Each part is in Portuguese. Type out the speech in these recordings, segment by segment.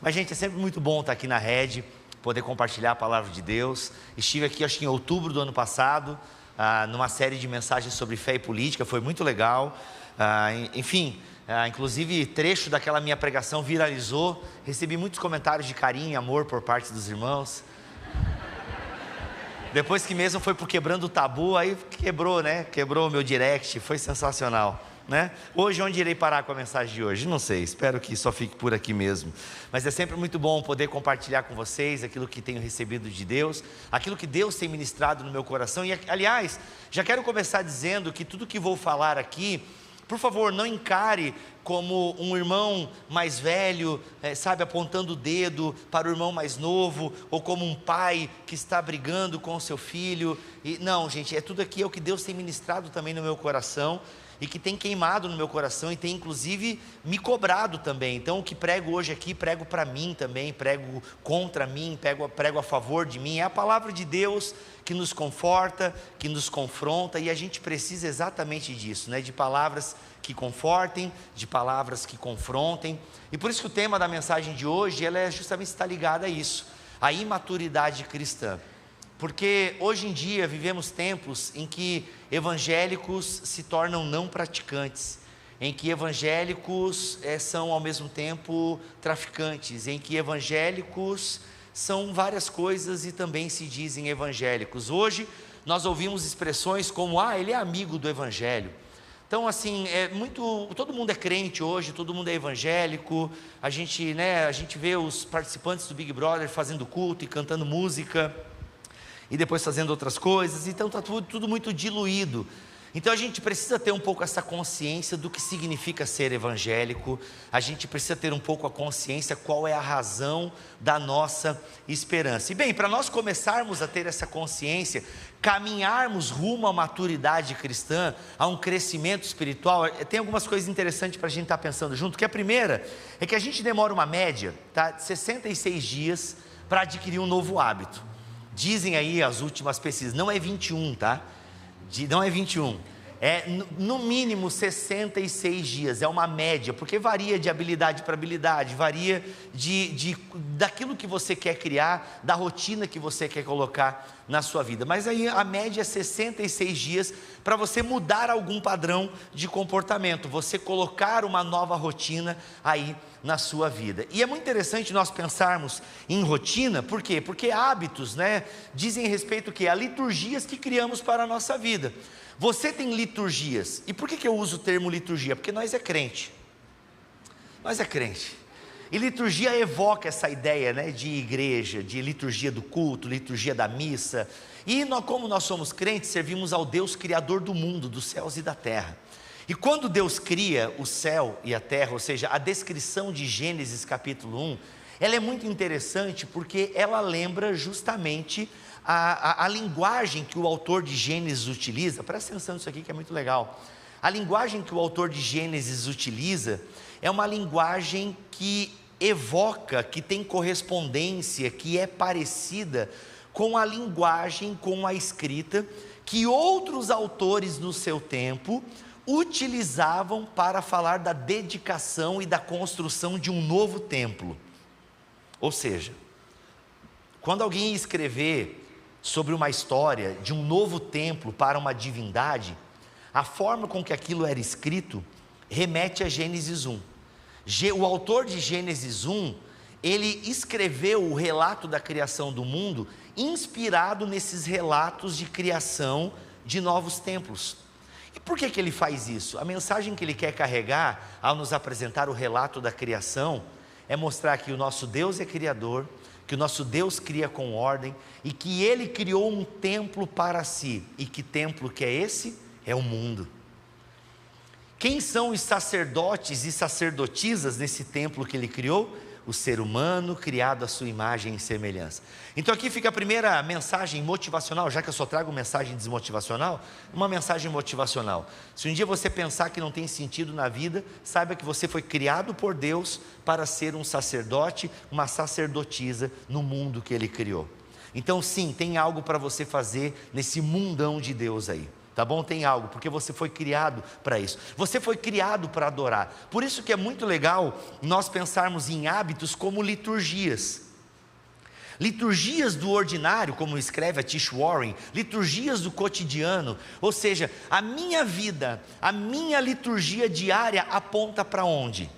Mas, gente, é sempre muito bom estar aqui na Rede, poder compartilhar a palavra de Deus. Estive aqui, acho que em outubro do ano passado, numa série de mensagens sobre fé e política, foi muito legal. Inclusive trecho daquela minha pregação viralizou, recebi muitos comentários de carinho e amor por parte dos irmãos. Depois que mesmo foi por Quebrando o Tabu, aí quebrou, né? Quebrou o meu direct, foi sensacional, né? Hoje, onde irei parar com a mensagem de hoje? Não sei, espero que só fique por aqui mesmo. Mas é sempre muito bom poder compartilhar com vocês aquilo que tenho recebido de Deus, aquilo que Deus tem ministrado no meu coração. E, aliás, já quero começar dizendo que tudo que vou falar aqui, por favor, não encare como um irmão mais velho, apontando o dedo para o irmão mais novo, ou como um pai que está brigando com o seu filho. Não, gente, tudo aqui é o que Deus tem ministrado também no meu coração, e que tem queimado no meu coração, e tem inclusive me cobrado também. Então o que prego hoje aqui, prego para mim também, prego contra mim, prego a favor de mim. É a palavra de Deus que nos conforta, que nos confronta, e a gente precisa exatamente disso, né? De palavras que confortem, de palavras que confrontem. E por isso que o tema da mensagem de hoje, ela justamente está ligada a isso, a imaturidade cristã. Porque hoje em dia vivemos tempos em que evangélicos se tornam não praticantes, em que evangélicos são ao mesmo tempo traficantes, em que evangélicos são várias coisas e também se dizem evangélicos. Hoje nós ouvimos expressões como, ele é amigo do evangelho. Então, assim, todo mundo é crente hoje, todo mundo é evangélico. A gente vê os participantes do Big Brother fazendo culto e cantando música, e depois fazendo outras coisas. Então está tudo muito diluído. Então a gente precisa ter um pouco essa consciência do que significa ser evangélico. A gente precisa ter um pouco a consciência qual é a razão da nossa esperança. E bem, para nós começarmos a ter essa consciência, caminharmos rumo à maturidade cristã, a um crescimento espiritual, tem algumas coisas interessantes para a gente estar pensando junto. Que a primeira é que a gente demora uma média, de 66 dias para adquirir um novo hábito. Dizem aí as últimas pesquisas, não é 21, tá? Não é 21, é no mínimo 66 dias, é uma média, porque varia de habilidade para habilidade, varia daquilo que você quer criar, da rotina que você quer colocar na sua vida. Mas aí a média é 66 dias para você mudar algum padrão de comportamento, você colocar uma nova rotina aí na sua vida. E é muito interessante nós pensarmos em rotina. Por quê? Porque hábitos, dizem respeito a liturgias que criamos para a nossa vida. Você tem liturgias. E por que eu uso o termo liturgia? Porque nós é crente. Nós é crente. E liturgia evoca essa ideia, de igreja, de liturgia do culto, liturgia da missa. E como nós somos crentes, servimos ao Deus criador do mundo, dos céus e da terra. E quando Deus cria o céu e a terra, ou seja, a descrição de Gênesis capítulo 1, ela é muito interessante porque ela lembra justamente a linguagem que o autor de Gênesis utiliza. Presta atenção nisso aqui que é muito legal. A linguagem que o autor de Gênesis utiliza é uma linguagem que evoca, que tem correspondência, que é parecida com a linguagem, com a escrita que outros autores no seu tempo utilizavam para falar da dedicação e da construção de um novo templo. Ou seja, quando alguém ia escrever sobre uma história de um novo templo para uma divindade, a forma com que aquilo era escrito remete a Gênesis 1. O autor de Gênesis 1, ele escreveu o relato da criação do mundo inspirado nesses relatos de criação de novos templos. E por que ele faz isso? A mensagem que ele quer carregar ao nos apresentar o relato da criação é mostrar que o nosso Deus é criador, que o nosso Deus cria com ordem e que Ele criou um templo para si. E que templo que é esse? É o mundo. Quem são os sacerdotes e sacerdotisas nesse templo que Ele criou? O ser humano criado à sua imagem e semelhança. Então aqui fica a primeira mensagem motivacional, já que eu só trago mensagem desmotivacional, uma mensagem motivacional. Se um dia você pensar que não tem sentido na vida, saiba que você foi criado por Deus para ser um sacerdote, uma sacerdotisa no mundo que Ele criou. Então sim, tem algo para você fazer nesse mundão de Deus aí. tá bom? Tem algo, porque você foi criado para isso. Você foi criado para adorar. Por isso que é muito legal nós pensarmos em hábitos como liturgias. Liturgias do ordinário, como escreve a Tish Warren, liturgias do cotidiano, ou seja, a minha vida, a minha liturgia diária aponta para onde?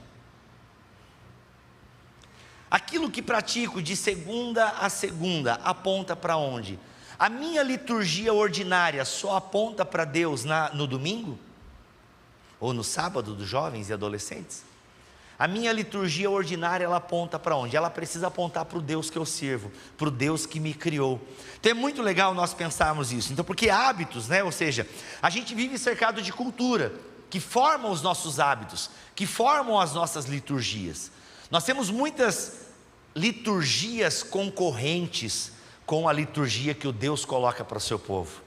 Aquilo que pratico de segunda a segunda aponta para onde? A minha liturgia ordinária só aponta para Deus no domingo? Ou no sábado dos jovens e adolescentes? A minha liturgia ordinária, ela aponta para onde? Ela precisa apontar para o Deus que eu sirvo, para o Deus que me criou. Então é muito legal nós pensarmos isso. Então, porque hábitos, né? Ou seja, a gente vive cercado de cultura, que formam os nossos hábitos, que formam as nossas liturgias. Nós temos muitas liturgias concorrentes com a liturgia que o Deus coloca para o seu povo.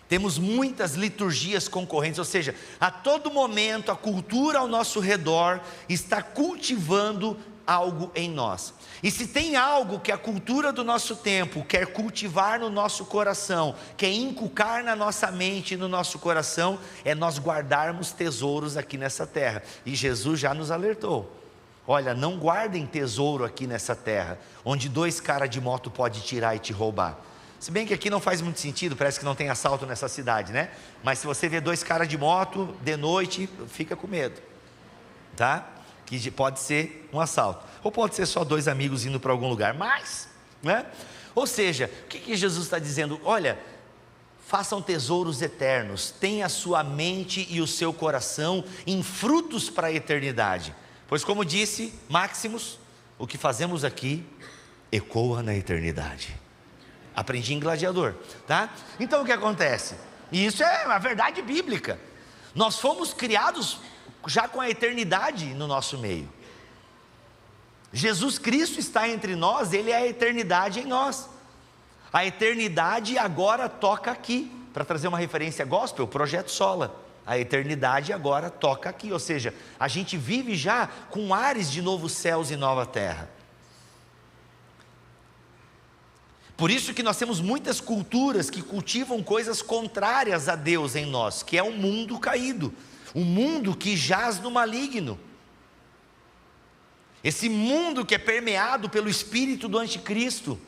Temos muitas liturgias concorrentes, ou seja, a todo momento a cultura ao nosso redor está cultivando algo em nós. E se tem algo que a cultura do nosso tempo quer cultivar no nosso coração, quer inculcar na nossa mente e no nosso coração, é nós guardarmos tesouros aqui nessa terra. E Jesus já nos alertou: olha, não guardem tesouro aqui nessa terra, onde 2 caras de moto podem tirar e te roubar. Se bem que aqui não faz muito sentido, parece que não tem assalto nessa cidade, né? Mas se você vê 2 caras de moto de noite, fica com medo, tá? Que pode ser um assalto, ou pode ser só 2 amigos indo para algum lugar, mas, né? Ou seja, o que Jesus está dizendo? Olha, façam tesouros eternos, tenha a sua mente e o seu coração em frutos para a eternidade, pois como disse Maximus, o que fazemos aqui ecoa na eternidade. Aprendi em Gladiador, tá? Então o que acontece? Isso é uma verdade bíblica. Nós fomos criados já com a eternidade no nosso meio. Jesus Cristo está entre nós, Ele é a eternidade em nós. A eternidade agora toca aqui. Para trazer uma referência gospel, Projeto Sola. A eternidade agora toca aqui, ou seja, a gente vive já com ares de novos céus e nova terra. Por isso que nós temos muitas culturas que cultivam coisas contrárias a Deus em nós, que é um mundo caído, um mundo que jaz no maligno. Esse mundo que é permeado pelo espírito do anticristo.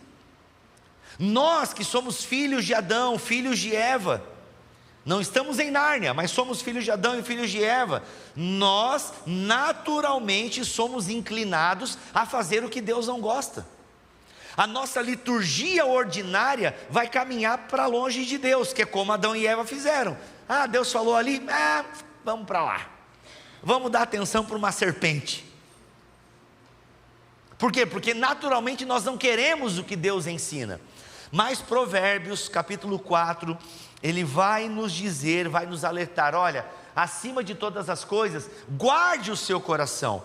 Nós que somos filhos de Adão, filhos de Eva, não estamos em Nárnia, mas somos filhos de Adão e filhos de Eva. Nós naturalmente somos inclinados a fazer o que Deus não gosta. A nossa liturgia ordinária vai caminhar para longe de Deus, que é como Adão e Eva fizeram. Ah, Deus falou ali, vamos para lá. Vamos dar atenção para uma serpente. Por quê? Porque naturalmente nós não queremos o que Deus ensina. Mas Provérbios capítulo 4, ele vai nos dizer, vai nos alertar: olha, acima de todas as coisas, guarde o seu coração,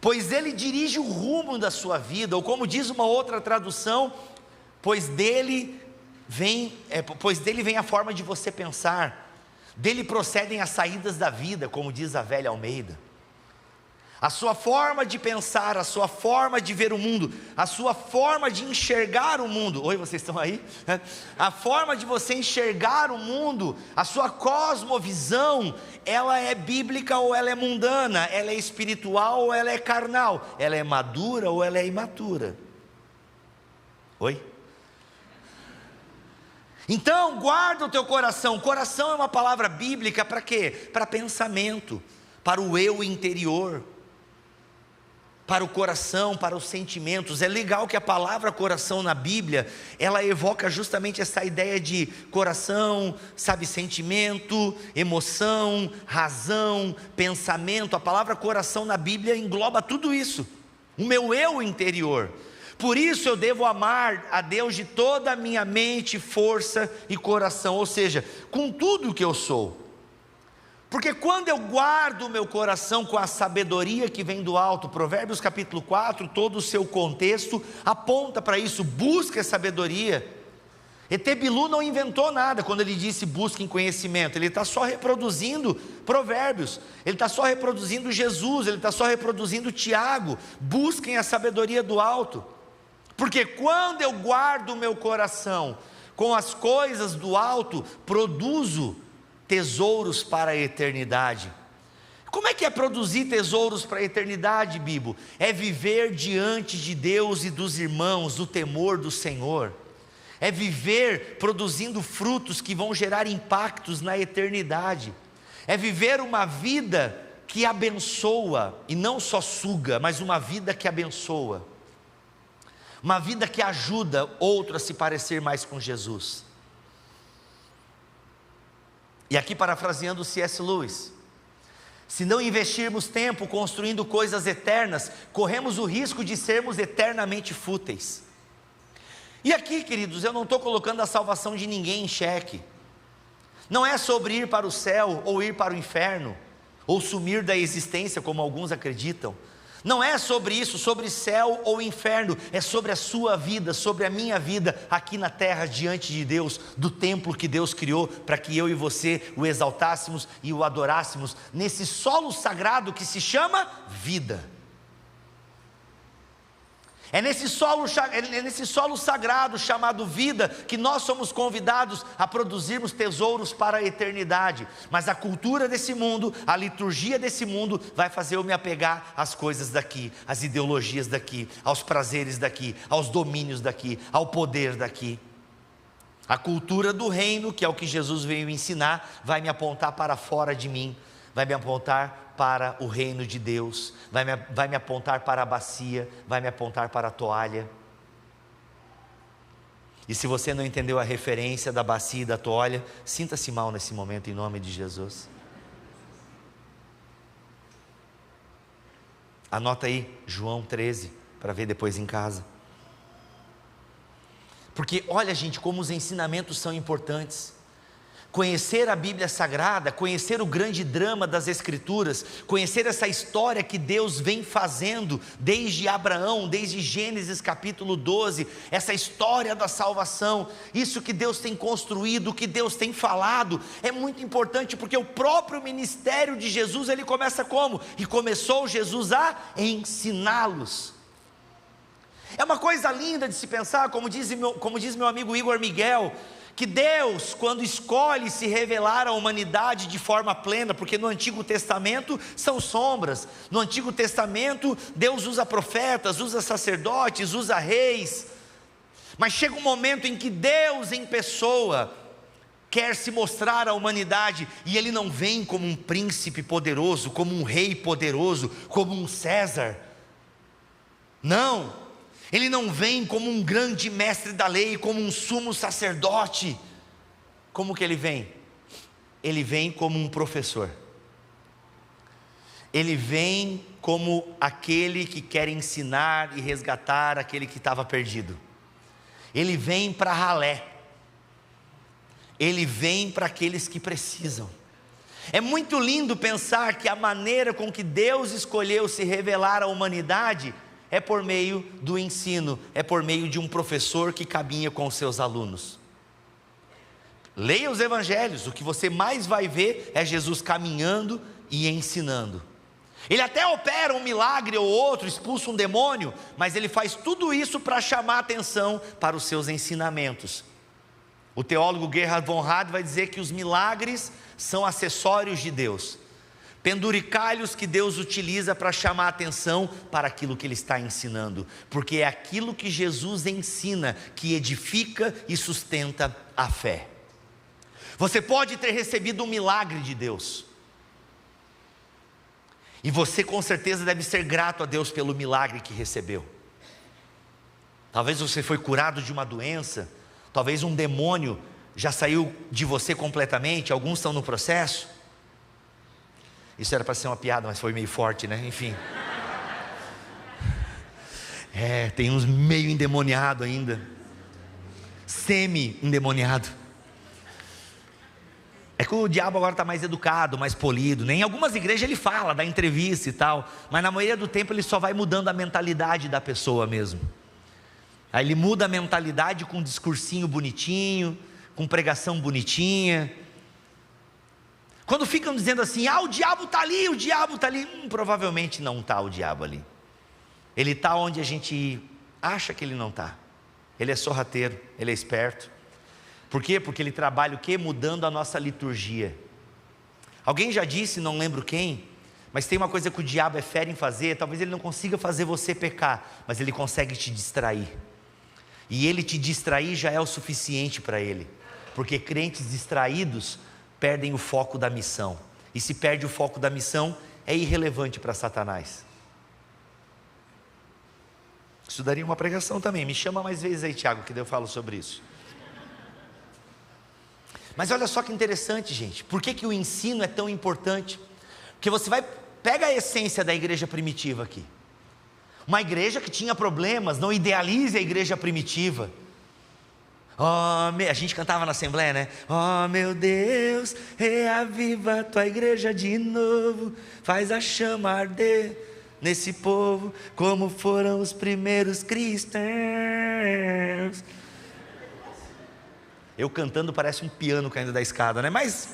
pois ele dirige o rumo da sua vida, ou como diz uma outra tradução, pois dele vem a forma de você pensar, dele procedem as saídas da vida, como diz a velha Almeida. A sua forma de pensar, a sua forma de ver o mundo, a sua forma de enxergar o mundo. Oi, vocês estão aí? A forma de você enxergar o mundo, a sua cosmovisão, ela é bíblica ou ela é mundana, ela é espiritual ou ela é carnal, ela é madura ou ela é imatura. Oi? Então, guarda o teu coração. Coração é uma palavra bíblica para quê? Para pensamento, para o eu interior, para o coração, para os sentimentos. É legal que a palavra coração na Bíblia, ela evoca justamente essa ideia de coração, sabe, sentimento, emoção, razão, pensamento. A palavra coração na Bíblia engloba tudo isso, o meu eu interior. Por isso eu devo amar a Deus de toda a minha mente, força e coração, ou seja, com tudo que eu sou. Porque quando eu guardo o meu coração com a sabedoria que vem do alto, Provérbios capítulo 4, todo o seu contexto aponta para isso, busca a sabedoria. Etebilu não inventou nada quando ele disse busquem conhecimento, ele está só reproduzindo Provérbios, ele está só reproduzindo Jesus, ele está só reproduzindo Tiago, busquem a sabedoria do alto. Porque quando eu guardo o meu coração com as coisas do alto, produzo tesouros para a eternidade. Como é que é produzir tesouros para a eternidade, Bibo? É viver diante de Deus e dos irmãos, do temor do Senhor. É viver produzindo frutos que vão gerar impactos na eternidade. É viver uma vida que abençoa, e não só suga, mas uma vida que abençoa. Uma vida que ajuda outro a se parecer mais com Jesus. E aqui parafraseando C.S. Lewis: se não investirmos tempo construindo coisas eternas, corremos o risco de sermos eternamente fúteis. E aqui, queridos, eu não estou colocando a salvação de ninguém em xeque. Não é sobre ir para o céu ou ir para o inferno, ou sumir da existência, como alguns acreditam. Não é sobre isso, sobre céu ou inferno. É sobre a sua vida, sobre a minha vida aqui na terra, diante de Deus, do templo que Deus criou para que eu e você o exaltássemos e o adorássemos nesse solo sagrado que se chama vida. É nesse solo sagrado chamado vida que nós somos convidados a produzirmos tesouros para a eternidade. Mas a cultura desse mundo, a liturgia desse mundo vai fazer eu me apegar às coisas daqui, às ideologias daqui, aos prazeres daqui, aos domínios daqui, ao poder daqui. A cultura do reino, que é o que Jesus veio ensinar, vai me apontar para fora de mim, vai me apontar para o reino de Deus, vai me apontar para a bacia, vai me apontar para a toalha. E se você não entendeu a referência da bacia e da toalha, sinta-se mal nesse momento em nome de Jesus. Anota aí João 13, para ver depois em casa. Porque olha, gente, como os ensinamentos são importantes. Conhecer a Bíblia Sagrada, conhecer o grande drama das Escrituras, conhecer essa história que Deus vem fazendo desde Abraão, desde Gênesis capítulo 12, essa história da salvação, isso que Deus tem construído, o que Deus tem falado, é muito importante, porque o próprio ministério de Jesus, ele começa como? E começou Jesus a ensiná-los. É uma coisa linda de se pensar, como diz meu amigo Igor Miguel, que Deus, quando escolhe se revelar à humanidade de forma plena, porque no Antigo Testamento são sombras, no Antigo Testamento Deus usa profetas, usa sacerdotes, usa reis, mas chega um momento em que Deus em pessoa quer se mostrar à humanidade, e Ele não vem como um príncipe poderoso, como um rei poderoso, como um César, não, Ele não vem como um grande mestre da lei, como um sumo sacerdote. Como que Ele vem? Ele vem como um professor. Ele vem como aquele que quer ensinar e resgatar aquele que estava perdido. Ele vem para ralé. Ele vem para aqueles que precisam. É muito lindo pensar que a maneira com que Deus escolheu se revelar à humanidade é por meio do ensino, é por meio de um professor que caminha com os seus alunos. Leia os evangelhos, o que você mais vai ver é Jesus caminhando e ensinando. Ele até opera um milagre ou outro, expulsa um demônio, mas ele faz tudo isso para chamar a atenção para os seus ensinamentos. O teólogo Gerhard von Rad vai dizer que os milagres são acessórios de Deus, penduricalhos que Deus utiliza para chamar a atenção para aquilo que Ele está ensinando, porque é aquilo que Jesus ensina que edifica e sustenta a fé. Você pode ter recebido um milagre de Deus, e você com certeza deve ser grato a Deus pelo milagre que recebeu. Talvez você foi curado de uma doença, talvez um demônio já saiu de você completamente, alguns estão no processo. Isso era para ser uma piada, mas foi meio forte, né? Enfim. Tem uns meio endemoniado ainda. Semi-endemoniado. É que o diabo agora está mais educado, mais polido, né? Em algumas igrejas ele fala, dá entrevista e tal, mas na maioria do tempo ele só vai mudando a mentalidade da pessoa mesmo. Aí ele muda a mentalidade com um discursinho bonitinho, com pregação bonitinha. Quando ficam dizendo assim, o diabo está ali, o diabo está ali, provavelmente não está o diabo ali. Ele está onde a gente acha que ele não está. Ele é sorrateiro, ele é esperto. Por quê? Porque ele trabalha o quê? Mudando a nossa liturgia. Alguém já disse, não lembro quem, mas tem uma coisa que o diabo é fera em fazer. Talvez ele não consiga fazer você pecar, mas ele consegue te distrair. E ele te distrair já é o suficiente para ele, porque crentes distraídos perdem o foco da missão, e se perde o foco da missão, é irrelevante para Satanás. Isso daria uma pregação também, me chama mais vezes aí, Tiago, que daí eu falo sobre isso. Mas olha só que interessante, gente, por que o ensino é tão importante? Porque você pega a essência da igreja primitiva aqui, uma igreja que tinha problemas, não idealize a igreja primitiva. A gente cantava na Assembleia, né? Oh meu Deus, reaviva a tua igreja de novo, faz a chama arder nesse povo, como foram os primeiros cristãos. Eu cantando parece um piano caindo da escada, né? Mas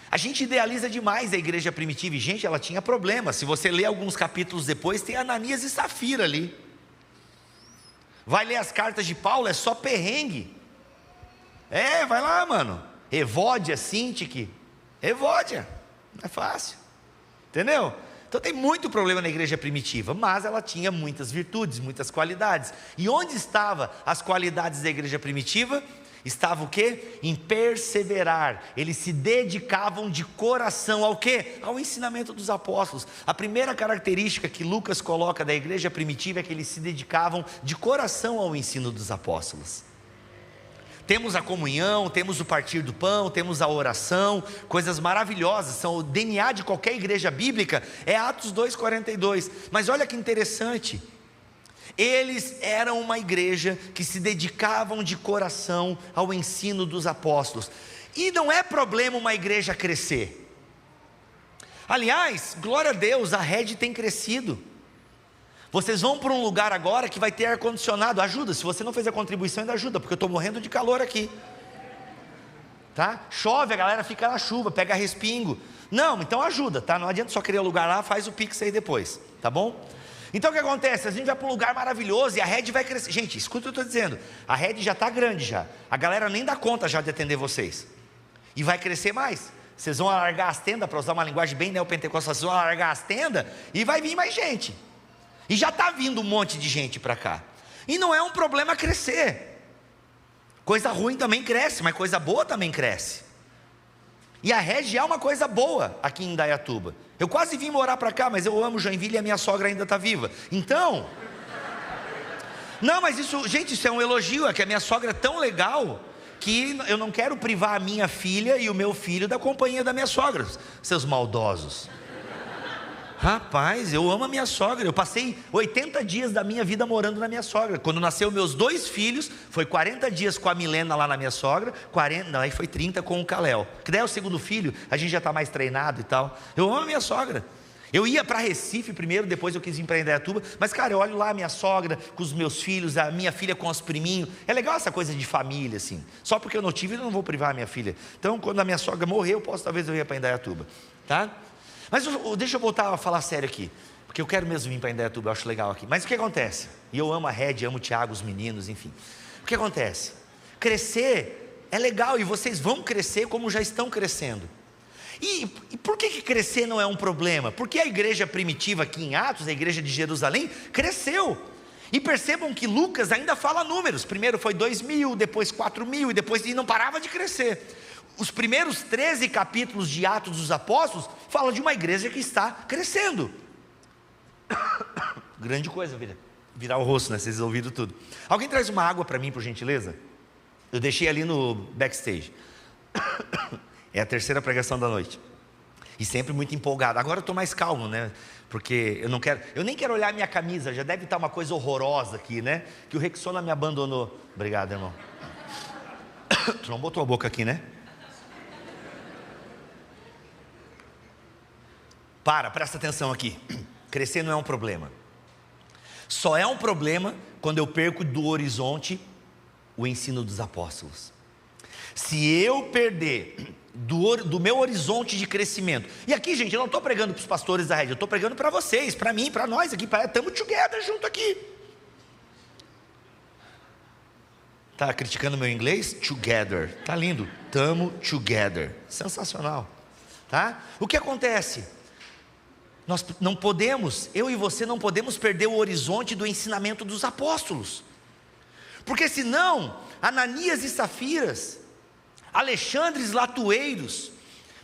a gente idealiza demais a igreja primitiva, e gente, ela tinha problemas. Se você ler alguns capítulos depois, tem Ananias e Safira ali. Vai ler as cartas de Paulo, é só perrengue. Vai lá, mano. Evódia, Sintique, Evódia, não é fácil, entendeu? Então tem muito problema na igreja primitiva, mas ela tinha muitas virtudes, muitas qualidades. E onde estavam as qualidades da igreja primitiva? Estava o quê? Em perseverar. Eles se dedicavam de coração ao quê? Ao ensinamento dos apóstolos. A primeira característica que Lucas coloca da igreja primitiva é que eles se dedicavam de coração ao ensino dos apóstolos. Temos a comunhão, temos o partir do pão, temos a oração, coisas maravilhosas, são o DNA de qualquer igreja bíblica, é Atos 2,42. Mas olha que interessante, eles eram uma igreja que se dedicavam de coração ao ensino dos apóstolos. E não é problema uma igreja crescer. Aliás, glória a Deus, a rede tem crescido. Vocês vão para um lugar agora que vai ter ar-condicionado, ajuda, se você não fez a contribuição ainda ajuda, porque eu estou morrendo de calor aqui. Tá? Chove, a galera fica na chuva, pega respingo. Não, então ajuda, tá? Não adianta só querer lugar lá, faz o Pix aí depois, tá bom? Então o que acontece? A gente vai para um lugar maravilhoso e a rede vai crescer. Gente, escuta o que eu estou dizendo, a rede já está grande já, a galera nem dá conta já de atender vocês, e vai crescer mais. Vocês vão alargar as tendas, para usar uma linguagem bem neopentecostal, vocês vão alargar as tendas e vai vir mais gente, e já está vindo um monte de gente para cá, e não é um problema crescer. Coisa ruim também cresce, mas coisa boa também cresce. E a rede é uma coisa boa aqui em Indaiatuba. Eu quase vim morar para cá, mas eu amo Joinville e a minha sogra ainda está viva. Então, não, mas isso, gente, isso é um elogio, é que a minha sogra é tão legal que eu não quero privar a minha filha e o meu filho da companhia da minha sogra, seus maldosos. Rapaz, eu amo a minha sogra. Eu passei 80 dias da minha vida morando na minha sogra. Quando nasceu meus 2 filhos, foi 40 dias com a Milena lá na minha sogra, 40, não, aí foi 30 com o Caléu, que daí é o segundo filho, a gente já está mais treinado e tal. Eu amo a minha sogra. Eu ia para Recife primeiro, depois eu quis vir para Indaiatuba, mas cara, eu olho lá a minha sogra com os meus filhos, a minha filha com os priminhos. É legal essa coisa de família assim. Só porque eu não tive, eu não vou privar a minha filha. Então quando a minha sogra morrer, talvez eu ia para Indaiatuba, tá? Mas deixa eu voltar a falar sério aqui, porque eu quero mesmo vir para Indaiatuba, eu acho legal aqui. Mas o que acontece? E eu amo a Red, amo o Thiago, os meninos, enfim. O que acontece? Crescer é legal, e vocês vão crescer como já estão crescendo. E por que crescer não é um problema? Porque a igreja primitiva aqui em Atos, a igreja de Jerusalém, cresceu. E percebam que Lucas ainda fala números. Primeiro foi 2.000, depois 4.000, e não parava de crescer. Os primeiros 13 capítulos de Atos dos Apóstolos falam de uma igreja que está crescendo. Grande coisa virar o rosto, né? Vocês ouviram tudo. Alguém traz uma água para mim, por gentileza? Eu deixei ali no backstage. É a terceira pregação da noite. E sempre muito empolgado. Agora eu estou mais calmo, né? Porque eu nem quero olhar a minha camisa. Já deve estar uma coisa horrorosa aqui, né? Que o Rexona me abandonou. Obrigado, irmão. Tu não botou a boca aqui, né? Presta atenção aqui. Crescer não é um problema. Só é um problema quando eu perco do horizonte o ensino dos apóstolos. Se eu perder do meu horizonte de crescimento, e aqui, gente, eu não estou pregando para os pastores da rede, eu estou pregando para vocês, para mim, para nós aqui, estamos together junto aqui. Tá criticando meu inglês? Together, tá lindo. Tamo together, sensacional. tá? O que acontece? Nós não podemos, eu e você não podemos perder o horizonte do ensinamento dos apóstolos, porque senão, Ananias e Safiras, Alexandres latoeiros,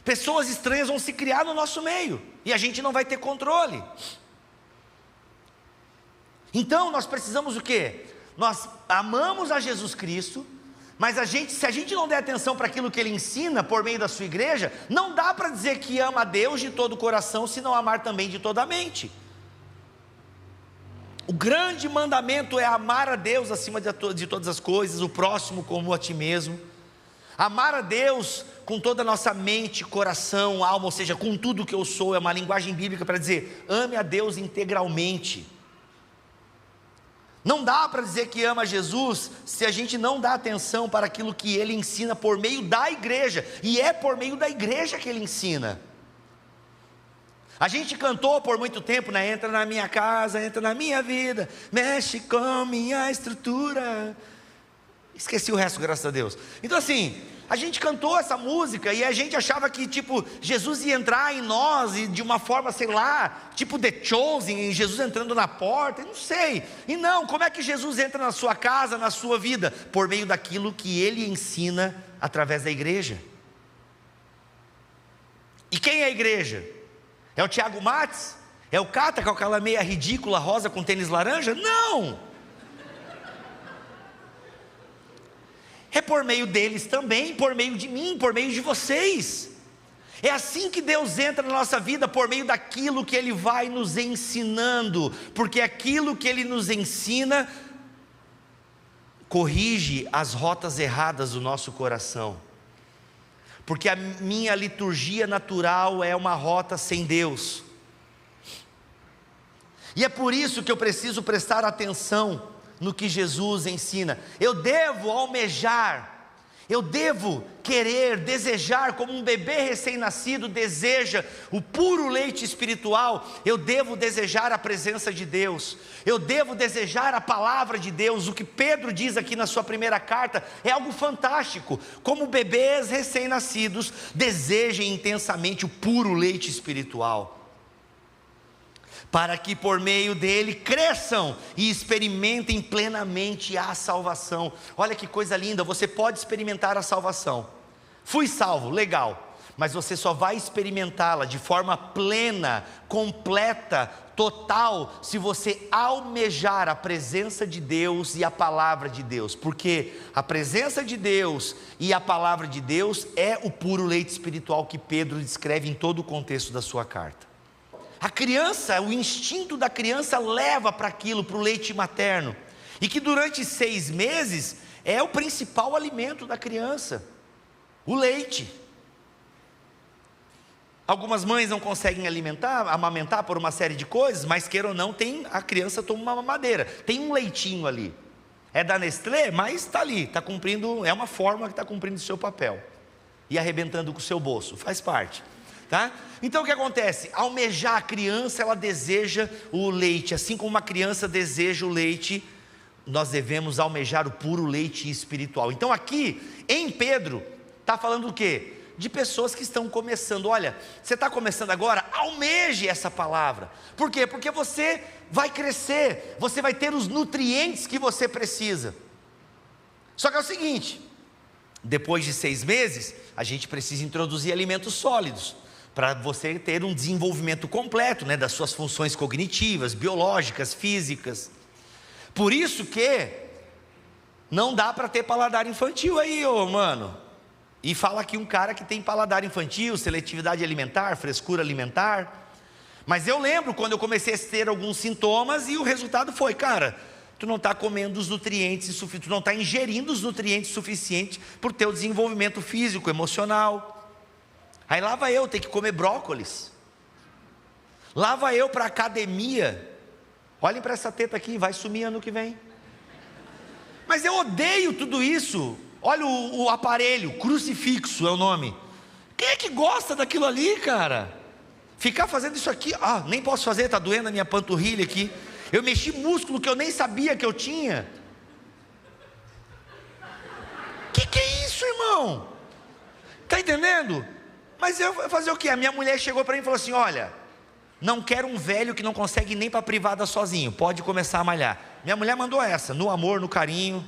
pessoas estranhas vão se criar no nosso meio, e a gente não vai ter controle. Então nós precisamos o quê? Nós amamos a Jesus Cristo, mas se a gente não der atenção para aquilo que Ele ensina por meio da sua igreja, não dá para dizer que ama a Deus de todo o coração, se não amar também de toda a mente. O grande mandamento é amar a Deus acima de todas as coisas, o próximo como a ti mesmo. Amar a Deus com toda a nossa mente, coração, alma, ou seja, com tudo que eu sou, é uma linguagem bíblica para dizer, ame a Deus integralmente. Não dá para dizer que ama Jesus se a gente não dá atenção para aquilo que Ele ensina por meio da igreja, e é por meio da igreja que Ele ensina. A gente cantou por muito tempo, né? Entra na minha casa, entra na minha vida, mexe com minha estrutura. Esqueci o resto, graças a Deus. Então assim, a gente cantou essa música e a gente achava que tipo, Jesus ia entrar em nós e de uma forma, sei lá, tipo The Chosen, Jesus entrando na porta, não sei. E não, como é que Jesus entra na sua casa, na sua vida? Por meio daquilo que Ele ensina através da igreja. E quem é a igreja? É o Tiago Mates? É o Cata com aquela meia ridícula rosa com tênis laranja? Não! É por meio deles também, por meio de mim, por meio de vocês. É assim que Deus entra na nossa vida, por meio daquilo que Ele vai nos ensinando, porque aquilo que Ele nos ensina corrige as rotas erradas do nosso coração. Porque a minha liturgia natural é uma rota sem Deus. E é por isso que eu preciso prestar atenção no que Jesus ensina. Eu devo almejar, eu devo querer, desejar, como um bebê recém-nascido deseja o puro leite espiritual. Eu devo desejar a presença de Deus, eu devo desejar a palavra de Deus. O que Pedro diz aqui na sua primeira carta é algo fantástico, como bebês recém-nascidos desejem intensamente o puro leite espiritual, para que por meio dele cresçam e experimentem plenamente a salvação. Olha que coisa linda, você pode experimentar a salvação. Fui salvo, legal, mas você só vai experimentá-la de forma plena, completa, total, se você almejar a presença de Deus e a palavra de Deus, porque a presença de Deus e a palavra de Deus é o puro leite espiritual que Pedro descreve em todo o contexto da sua carta. A criança, o instinto da criança leva para aquilo, para o leite materno, e que durante 6 meses é o principal alimento da criança, o leite. Algumas mães não conseguem amamentar por uma série de coisas, mas queira ou não, a criança toma uma mamadeira, tem um leitinho ali, é da Nestlé, mas está ali, está cumprindo, é uma forma que está cumprindo o seu papel, e arrebentando com o seu bolso, faz parte. Tá? Então o que acontece? Almejar a criança, ela deseja o leite, assim como uma criança deseja o leite, nós devemos almejar o puro leite espiritual. Então aqui, em Pedro, está falando o quê? De pessoas que estão começando. Olha, você está começando agora, almeje essa palavra. Por quê? Porque você vai crescer, você vai ter os nutrientes que você precisa. Só que é o seguinte, depois de 6 meses, a gente precisa introduzir alimentos sólidos, para você ter um desenvolvimento completo, né, das suas funções cognitivas, biológicas, físicas. Por isso que não dá para ter paladar infantil aí, mano. E fala aqui um cara que tem paladar infantil, seletividade alimentar, frescura alimentar. Mas eu lembro quando eu comecei a ter alguns sintomas e o resultado foi, cara, tu não está comendo os nutrientes suficientes, tu não está ingerindo os nutrientes suficientes para o teu desenvolvimento físico, emocional. Aí lá vai eu ter que comer brócolis, lá vai eu para a academia. Olhem para essa teta aqui, vai sumir ano que vem. Mas eu odeio tudo isso. Olha o aparelho, crucifixo é o nome. Quem é que gosta daquilo ali, cara? Ficar fazendo isso aqui, nem posso fazer, está doendo a minha panturrilha aqui. Eu mexi músculo que eu nem sabia que eu tinha. Que é isso, irmão? Está entendendo? Mas eu vou fazer o quê? A minha mulher chegou para mim e falou assim: olha, não quero um velho que não consegue nem para a privada sozinho, pode começar a malhar. Minha mulher mandou essa, no amor, no carinho,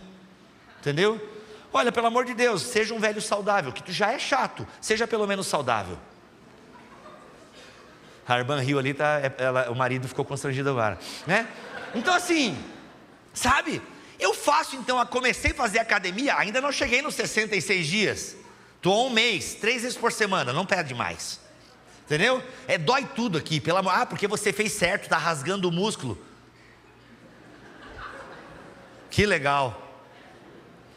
entendeu? Olha, pelo amor de Deus, seja um velho saudável, que tu já é chato, seja pelo menos saudável. A irmã riu ali, o marido ficou constrangido agora, né? Então assim, sabe, eu comecei a fazer academia, ainda não cheguei nos 66 dias, estou há um mês, 3 vezes por semana, não perde mais, entendeu? Dói tudo aqui, porque você fez certo, está rasgando o músculo, que legal,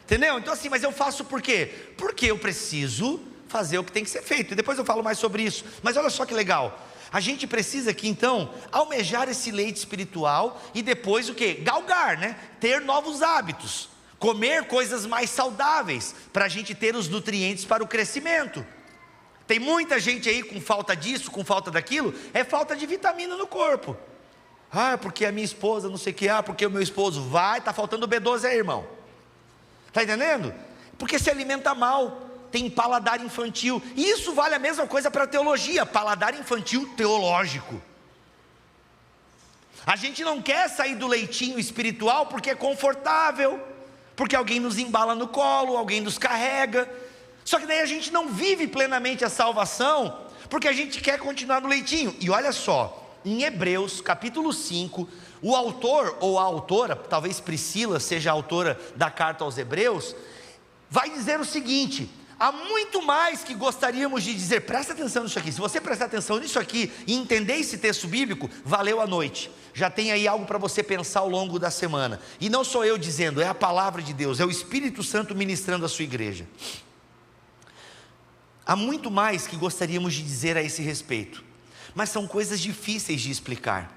entendeu? Então assim, mas eu faço por quê? Porque eu preciso fazer o que tem que ser feito, e depois eu falo mais sobre isso, mas olha só que legal, a gente precisa aqui então, almejar esse leite espiritual, e depois o que? Galgar, né? Ter novos hábitos, comer coisas mais saudáveis, para a gente ter os nutrientes para o crescimento. Tem muita gente aí com falta disso, com falta daquilo, é falta de vitamina no corpo. Porque a minha esposa não sei o que, porque o meu esposo está faltando B12 aí, irmão. Está entendendo? Porque se alimenta mal, tem paladar infantil, e isso vale a mesma coisa para a teologia, paladar infantil teológico. A gente não quer sair do leitinho espiritual porque é confortável, porque alguém nos embala no colo, alguém nos carrega, só que daí a gente não vive plenamente a salvação, porque a gente quer continuar no leitinho. E olha só, em Hebreus capítulo 5, o autor ou a autora, talvez Priscila seja a autora da carta aos Hebreus, vai dizer o seguinte: há muito mais que gostaríamos de dizer. Presta atenção nisso aqui, se você prestar atenção nisso aqui e entender esse texto bíblico, valeu a noite, já tem aí algo para você pensar ao longo da semana, e não sou eu dizendo, é a palavra de Deus, é o Espírito Santo ministrando a sua igreja. Há muito mais que gostaríamos de dizer a esse respeito, mas são coisas difíceis de explicar,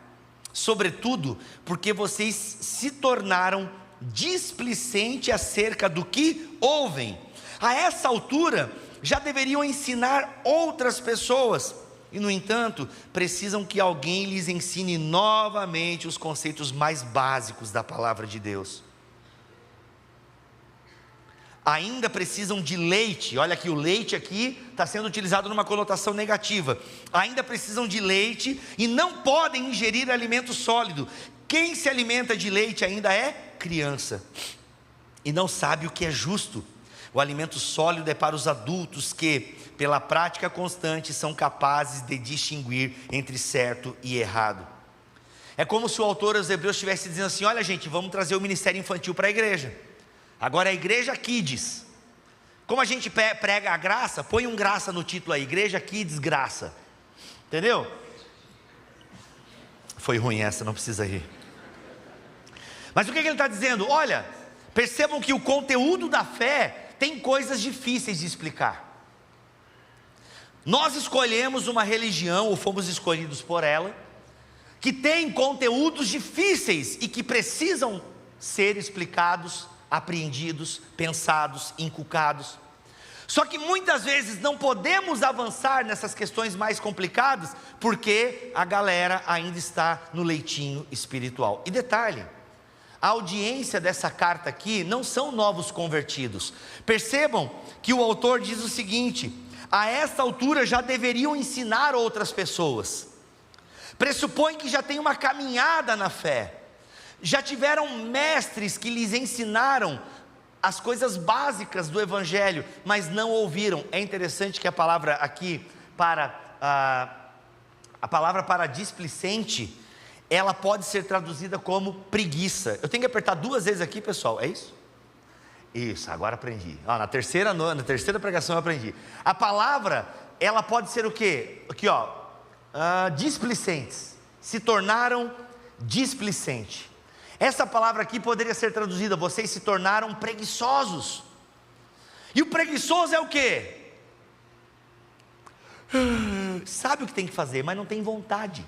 sobretudo porque vocês se tornaram displicentes acerca do que ouvem. A essa altura, já deveriam ensinar outras pessoas, e no entanto, precisam que alguém lhes ensine novamente os conceitos mais básicos da palavra de Deus. Ainda precisam de leite, olha que o leite aqui está sendo utilizado numa conotação negativa, ainda precisam de leite, e não podem ingerir alimento sólido. Quem se alimenta de leite ainda é criança, e não sabe o que é justo. O alimento sólido é para os adultos que, pela prática constante, são capazes de distinguir entre certo e errado. É como se o autor aos Hebreus estivesse dizendo assim: olha gente, vamos trazer o ministério infantil para a igreja, agora é a igreja Kids. Como a gente prega a graça, põe um graça no título aí, igreja Kids graça, entendeu? Foi ruim essa, não precisa rir. Mas o que ele está dizendo? Olha, percebam que o conteúdo da fé tem coisas difíceis de explicar. Nós escolhemos uma religião, ou fomos escolhidos por ela, que tem conteúdos difíceis e que precisam ser explicados, apreendidos, pensados, inculcados. Só que muitas vezes não podemos avançar nessas questões mais complicadas, porque a galera ainda está no leitinho espiritual. E detalhe, a audiência dessa carta aqui não são novos convertidos. Percebam que o autor diz o seguinte: a esta altura já deveriam ensinar outras pessoas. Pressupõe que já tem uma caminhada na fé, já tiveram mestres que lhes ensinaram as coisas básicas do evangelho, mas não ouviram. É interessante que a palavra aqui a palavra para displicente, ela pode ser traduzida como preguiça. Eu tenho que apertar 2 vezes aqui, pessoal, é isso? Isso, agora aprendi. Na terceira pregação eu aprendi. A palavra, ela pode ser o quê? Aqui displicentes, se tornaram displicentes. Essa palavra aqui poderia ser traduzida: vocês se tornaram preguiçosos. E o preguiçoso é o quê? Sabe o que tem que fazer, mas não tem vontade.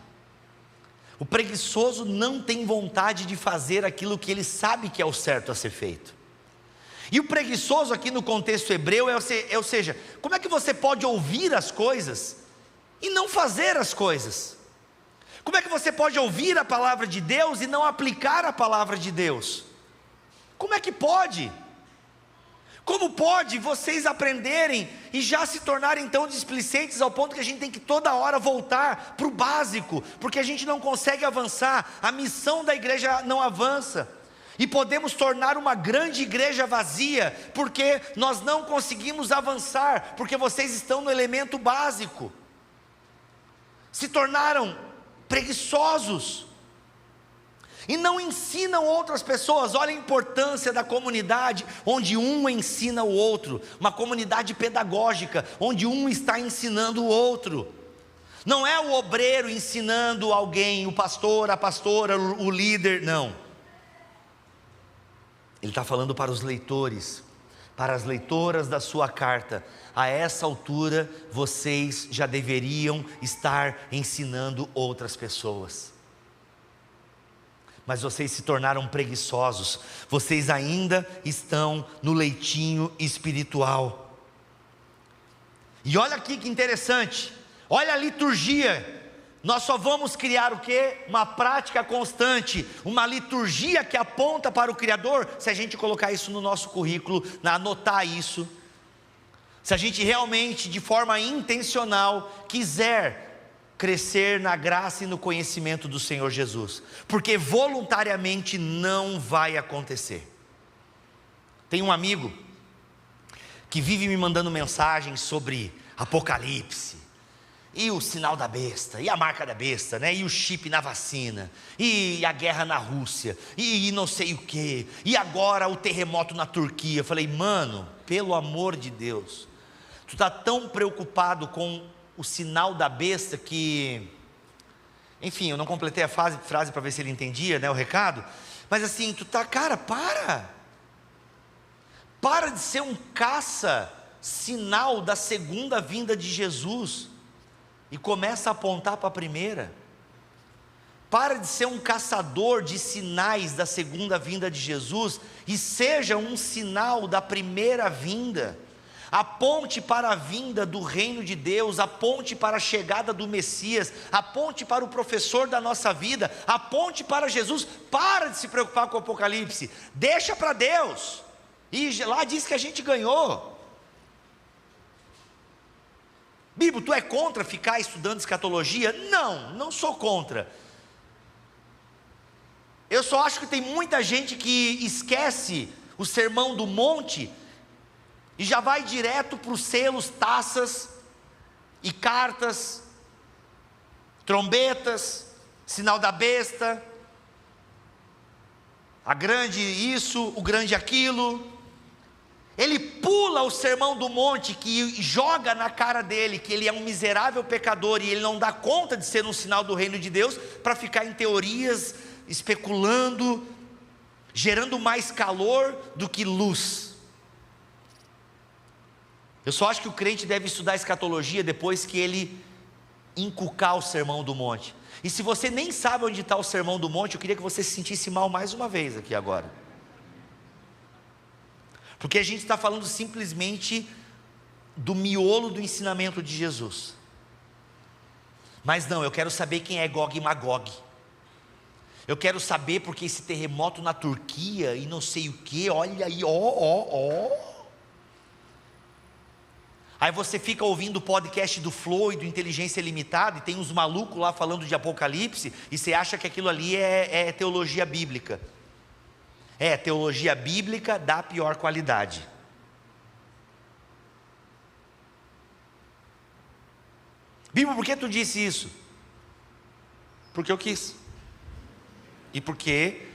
O preguiçoso não tem vontade de fazer aquilo que ele sabe que é o certo a ser feito. E o preguiçoso aqui no contexto hebreu ou seja, como é que você pode ouvir as coisas e não fazer as coisas? Como é que você pode ouvir a palavra de Deus e não aplicar a palavra de Deus? Como é que pode? Como pode vocês aprenderem e já se tornarem tão displicentes ao ponto que a gente tem que toda hora voltar para o básico, porque a gente não consegue avançar, a missão da igreja não avança, e podemos tornar uma grande igreja vazia, porque nós não conseguimos avançar, porque vocês estão no elemento básico, se tornaram preguiçosos, e não ensinam outras pessoas. Olha a importância da comunidade, onde um ensina o outro, uma comunidade pedagógica, onde um está ensinando o outro, não é o obreiro ensinando alguém, o pastor, a pastora, o líder, não, ele está falando para os leitores, para as leitoras da sua carta. A essa altura, vocês já deveriam estar ensinando outras pessoas, mas vocês se tornaram preguiçosos, vocês ainda estão no leitinho espiritual. E olha aqui que interessante, olha a liturgia. Nós só vamos criar o quê? Uma prática constante, uma liturgia que aponta para o Criador, se a gente colocar isso no nosso currículo, anotar isso, se a gente realmente, de forma intencional, quiser crescer na graça e no conhecimento do Senhor Jesus, porque voluntariamente não vai acontecer. Tem um amigo que vive me mandando mensagens sobre Apocalipse, e o sinal da besta, e a marca da besta, né? E o chip na vacina, e a guerra na Rússia, e não sei o que, e agora o terremoto na Turquia. Eu falei, mano, pelo amor de Deus, tu está tão preocupado com o sinal da besta que, enfim, eu não completei a frase para ver se ele entendia, né, o recado, mas assim, tu tá, cara, para de ser um caça-sinal da segunda vinda de Jesus, e começa a apontar para a primeira. Para de ser um caçador de sinais da segunda vinda de Jesus, e seja um sinal da primeira vinda. Aponte para a vinda do reino de Deus, aponte para a chegada do Messias, aponte para o professor da nossa vida, aponte para Jesus. Para de se preocupar com o Apocalipse, deixa para Deus, e lá diz que a gente ganhou. Bíblia, tu é contra ficar estudando escatologia? Não, não sou contra. Eu só acho que tem muita gente que esquece o sermão do monte e já vai direto para os selos, taças e cartas, trombetas, sinal da besta, a grande isso, o grande aquilo. Ele pula o sermão do monte, que joga na cara dele que ele é um miserável pecador e ele não dá conta de ser um sinal do reino de Deus, para ficar em teorias, especulando, gerando mais calor do que luz. Eu só acho que o crente deve estudar escatologia depois que ele inculcar o sermão do monte. E se você nem sabe onde está o sermão do monte, eu queria que você se sentisse mal mais uma vez aqui agora, porque a gente está falando simplesmente do miolo do ensinamento de Jesus. Mas não, eu quero saber quem é Gog e Magog. Eu quero saber porque esse terremoto na Turquia e não sei o que, olha aí, Aí você fica ouvindo o podcast do Flow e do Inteligência Limitada, e tem uns malucos lá falando de Apocalipse, e você acha que aquilo ali é teologia bíblica. É teologia bíblica da pior qualidade. Bíblia, por que tu disse isso? Porque eu quis. E porque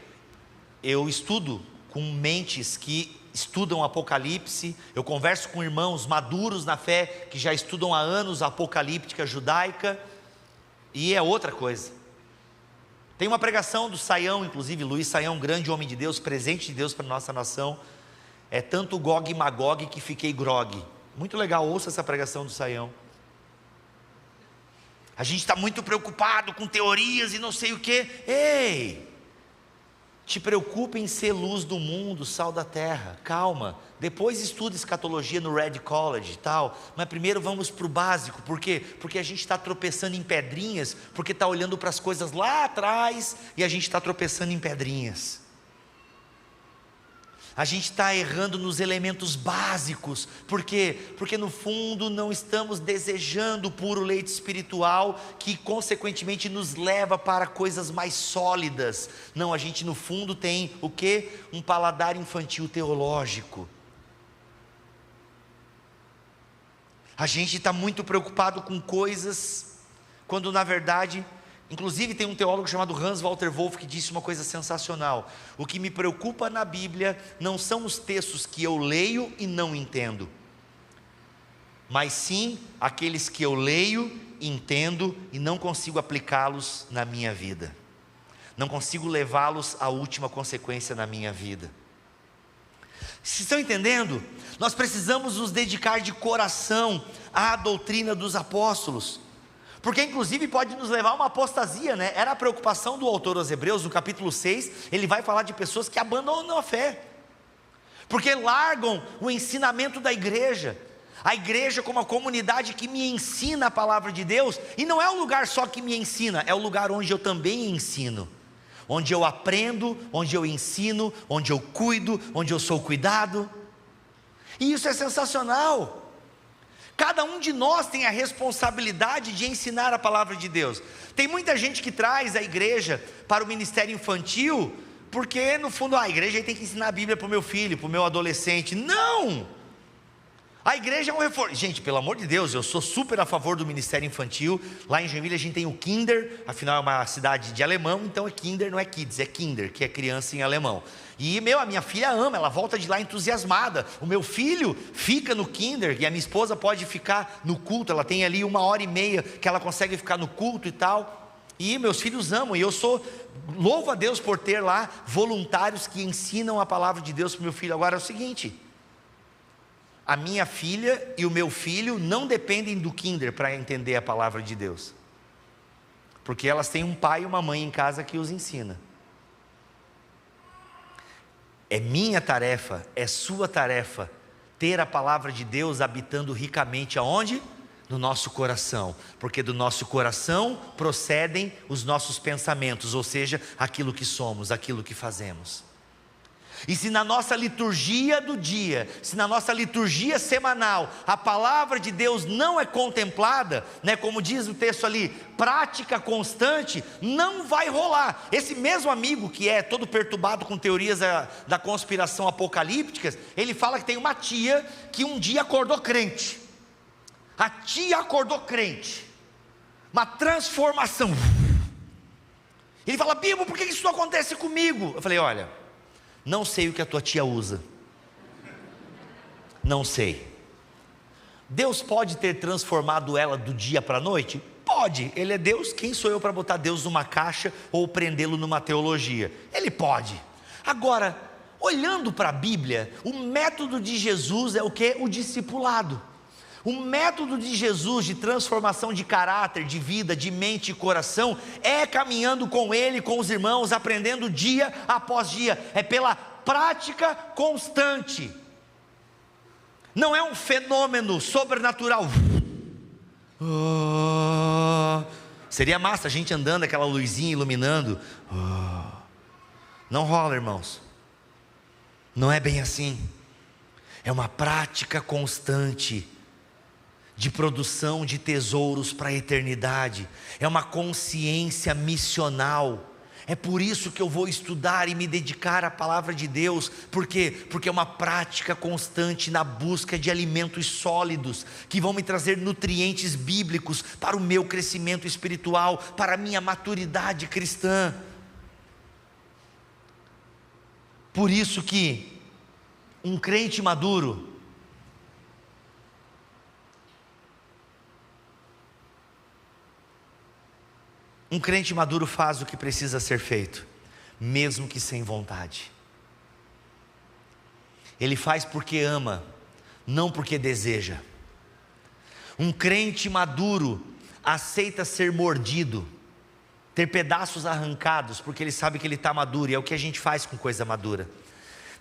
eu estudo com mentes que estudam Apocalipse, eu converso com irmãos maduros na fé, que já estudam há anos a apocalíptica judaica, e é outra coisa. Tem uma pregação do Saião, inclusive, Luiz Saião, grande homem de Deus, presente de Deus para a nossa nação, é tanto Gog e Magog que fiquei grog. Muito legal, ouça essa pregação do Saião. A gente está muito preocupado com teorias e não sei o que. Ei, te preocupe em ser luz do mundo, sal da terra, calma, depois estuda escatologia no Red College e tal, mas primeiro vamos para o básico. Por quê? Porque a gente está tropeçando em pedrinhas, porque está olhando para as coisas lá atrás, e a gente está tropeçando em pedrinhas. A gente está errando nos elementos básicos. Por quê? Porque no fundo não estamos desejando o puro leite espiritual, que consequentemente nos leva para coisas mais sólidas. Não, a gente no fundo tem o quê? Um paladar infantil teológico. A gente está muito preocupado com coisas, quando na verdade... Inclusive tem um teólogo chamado Hans Walter Wolff que disse uma coisa sensacional: o que me preocupa na Bíblia não são os textos que eu leio e não entendo, mas sim aqueles que eu leio, entendo e não consigo aplicá-los na minha vida, não consigo levá-los à última consequência na minha vida. Vocês estão entendendo? Nós precisamos nos dedicar de coração à doutrina dos apóstolos, porque inclusive pode nos levar a uma apostasia, né? Era a preocupação do autor aos Hebreus, no capítulo 6, ele vai falar de pessoas que abandonam a fé, porque largam o ensinamento da igreja, a igreja como a comunidade que me ensina a palavra de Deus, e não é um lugar só que me ensina, é o lugar onde eu também ensino, onde eu aprendo, onde eu ensino, onde eu cuido, onde eu sou cuidado, e isso é sensacional. Cada um de nós tem a responsabilidade de ensinar a palavra de Deus. Tem muita gente que traz a igreja para o ministério infantil, porque no fundo a igreja tem que ensinar a Bíblia para o meu filho, para o meu adolescente. Não! A igreja é um reforço. Gente, pelo amor de Deus, eu sou super a favor do ministério infantil. Lá em Joinville a gente tem o Kinder, afinal é uma cidade de alemão, então é Kinder, não é Kids, é Kinder, que é criança em alemão. E a minha filha ama, ela volta de lá entusiasmada. O meu filho fica no Kinder, e a minha esposa pode ficar no culto, ela tem ali 1h30 que ela consegue ficar no culto e tal. E meus filhos amam, e eu louvo a Deus por ter lá voluntários que ensinam a palavra de Deus para o meu filho. Agora é o seguinte: a minha filha e o meu filho não dependem do Kinder para entender a palavra de Deus, porque elas têm um pai e uma mãe em casa que os ensina. É minha tarefa, é sua tarefa, ter a palavra de Deus habitando ricamente aonde? No nosso coração, porque do nosso coração procedem os nossos pensamentos, ou seja, aquilo que somos, aquilo que fazemos. E se na nossa liturgia do dia, se na nossa liturgia semanal, a palavra de Deus não é contemplada, né, como diz o texto ali, prática constante, não vai rolar. Esse mesmo amigo que é todo perturbado com teorias da conspiração apocalípticas, ele fala que tem uma tia que um dia acordou crente. A tia acordou crente, uma transformação. Ele fala: Bibo, por que isso não acontece comigo? Eu falei: olha, não sei o que a tua tia usa, não sei. Deus pode ter transformado ela do dia para a noite? Pode, Ele é Deus, quem sou eu para botar Deus numa caixa ou prendê-lo numa teologia? Ele pode. Agora, olhando para a Bíblia, o método de Jesus é o que? O discipulado. O método de Jesus de transformação de caráter, de vida, de mente e coração, é caminhando com Ele, com os irmãos, aprendendo dia após dia, é pela prática constante, não é um fenômeno sobrenatural. Seria massa a gente andando, aquela luzinha iluminando. Não rola, irmãos, não é bem assim, é uma prática constante, de produção de tesouros para a eternidade, é uma consciência missional. É por isso que eu vou estudar e me dedicar à palavra de Deus. Por quê? Porque é uma prática constante na busca de alimentos sólidos, que vão me trazer nutrientes bíblicos para o meu crescimento espiritual, para a minha maturidade cristã. Por isso que um crente maduro, faz o que precisa ser feito, mesmo que sem vontade. Ele faz porque ama, não porque deseja. Um crente maduro aceita ser mordido, ter pedaços arrancados, porque ele sabe que ele está maduro, e é o que a gente faz com coisa madura.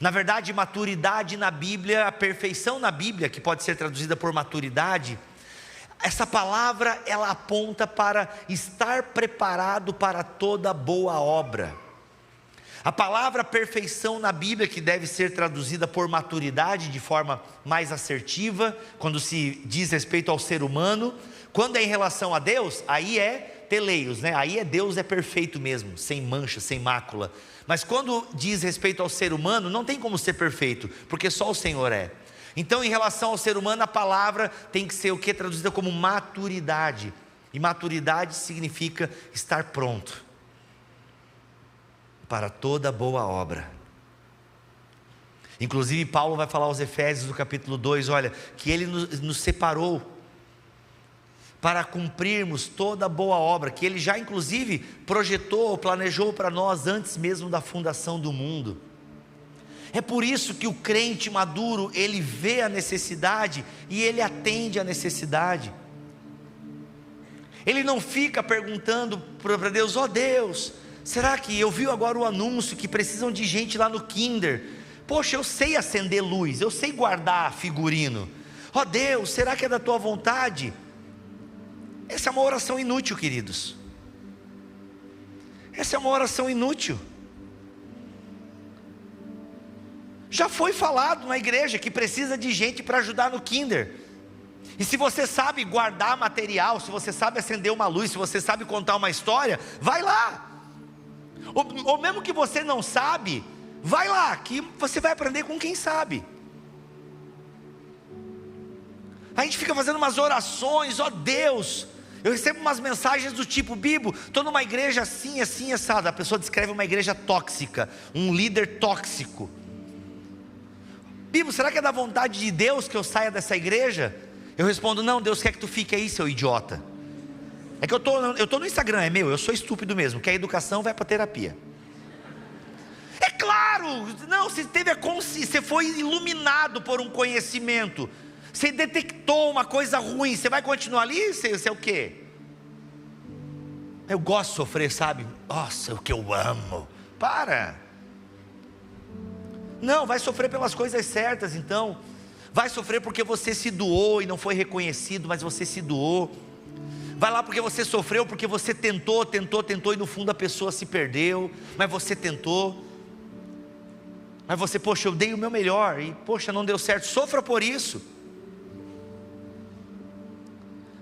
Na verdade, maturidade na Bíblia, a perfeição na Bíblia, que pode ser traduzida por maturidade, essa palavra ela aponta para estar preparado para toda boa obra. A palavra perfeição na Bíblia, que deve ser traduzida por maturidade de forma mais assertiva, quando se diz respeito ao ser humano. Quando é em relação a Deus, aí é teleios, né? Aí Deus é perfeito mesmo, sem mancha, sem mácula. Mas quando diz respeito ao ser humano, não tem como ser perfeito, porque só o Senhor é. Então, em relação ao ser humano, a palavra tem que ser o que? Traduzida como maturidade. E maturidade significa estar pronto para toda boa obra. Inclusive Paulo vai falar aos Efésios no capítulo 2, olha, que ele nos separou para cumprirmos toda boa obra, que ele já inclusive projetou, planejou para nós antes mesmo da fundação do mundo. É por isso que o crente maduro, ele vê a necessidade e ele atende a necessidade. Ele não fica perguntando para Deus, ó Deus, será que eu vi agora o anúncio que precisam de gente lá no Kinder? Poxa, eu sei acender luz, eu sei guardar figurino. Ó Deus, será que é da tua vontade? Essa é uma oração inútil, queridos. Essa é uma oração inútil. Já foi falado na igreja que precisa de gente para ajudar no Kinder. E se você sabe guardar material, se você sabe acender uma luz, se você sabe contar uma história, vai lá. Ou mesmo que você não sabe, vai lá, que você vai aprender com quem sabe. A gente fica fazendo umas orações, ó Deus. Eu recebo umas mensagens do tipo, Bibo, estou numa igreja assim, assim, assada. A pessoa descreve uma igreja tóxica, um líder tóxico. Bibo, será que é da vontade de Deus que eu saia dessa igreja? Eu respondo, não, Deus quer que tu fique aí, seu idiota. É que eu tô no Instagram, é meu, eu sou estúpido mesmo, que a educação vai para terapia. É claro, não, você teve a consciência, você foi iluminado por um conhecimento, você detectou uma coisa ruim, você vai continuar ali? Você é o quê? Eu gosto de sofrer, sabe? Nossa, o que eu amo. Para. Não, vai sofrer pelas coisas certas então. Vai sofrer porque você se doou e não foi reconhecido, mas você se doou. Vai lá porque você sofreu, porque você tentou e no fundo a pessoa se perdeu, mas você tentou. Mas você, poxa, eu dei o meu melhor e poxa, não deu certo. Sofra por isso.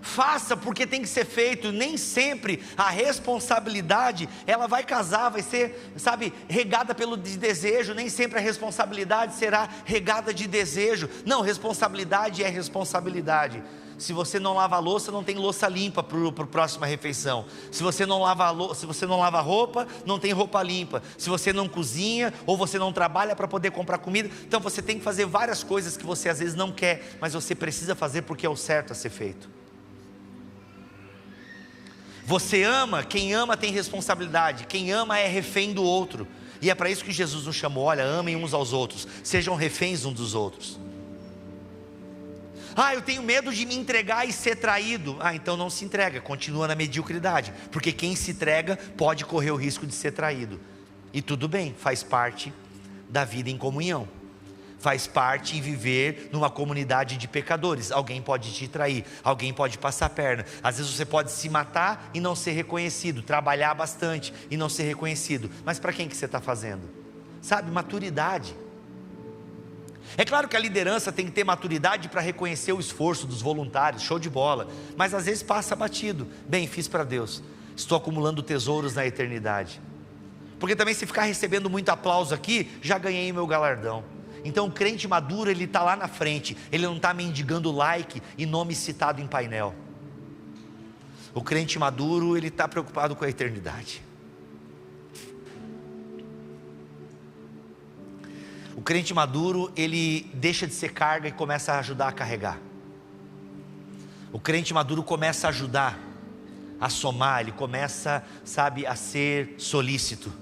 Faça porque tem que ser feito. Nem sempre a responsabilidade ela vai casar, vai ser, sabe, regada pelo desejo. Nem sempre a responsabilidade será regada de desejo. Não, responsabilidade é responsabilidade. Se você não lava a louça, não tem louça limpa para a próxima refeição. Se você não lava roupa, não tem roupa limpa. Se você não cozinha ou você não trabalha para poder comprar comida, então você tem que fazer várias coisas que você às vezes não quer, mas você precisa fazer porque é o certo a ser feito. Você ama, quem ama tem responsabilidade, quem ama é refém do outro, e é para isso que Jesus nos chamou, olha, amem uns aos outros, sejam reféns uns dos outros. Eu tenho medo de me entregar e ser traído. Então não se entrega, continua na mediocridade, porque quem se entrega pode correr o risco de ser traído, e tudo bem, faz parte da vida em comunhão. Faz parte em viver numa comunidade de pecadores. Alguém pode te trair, alguém pode passar a perna. Às vezes você pode se matar e não ser reconhecido, trabalhar bastante e não ser reconhecido. Mas para quem que você está fazendo? Sabe, maturidade. É claro que a liderança tem que ter maturidade para reconhecer o esforço dos voluntários, show de bola. Mas às vezes passa batido. Bem, fiz para Deus, estou acumulando tesouros na eternidade. Porque também se ficar recebendo muito aplauso aqui, já ganhei meu galardão. Então o crente maduro, ele está lá na frente, ele não está mendigando like e nome citado em painel. O crente maduro, ele está preocupado com a eternidade. O crente maduro, ele deixa de ser carga e começa a ajudar a carregar. O crente maduro começa a ajudar, a somar, ele começa, sabe, a ser solícito.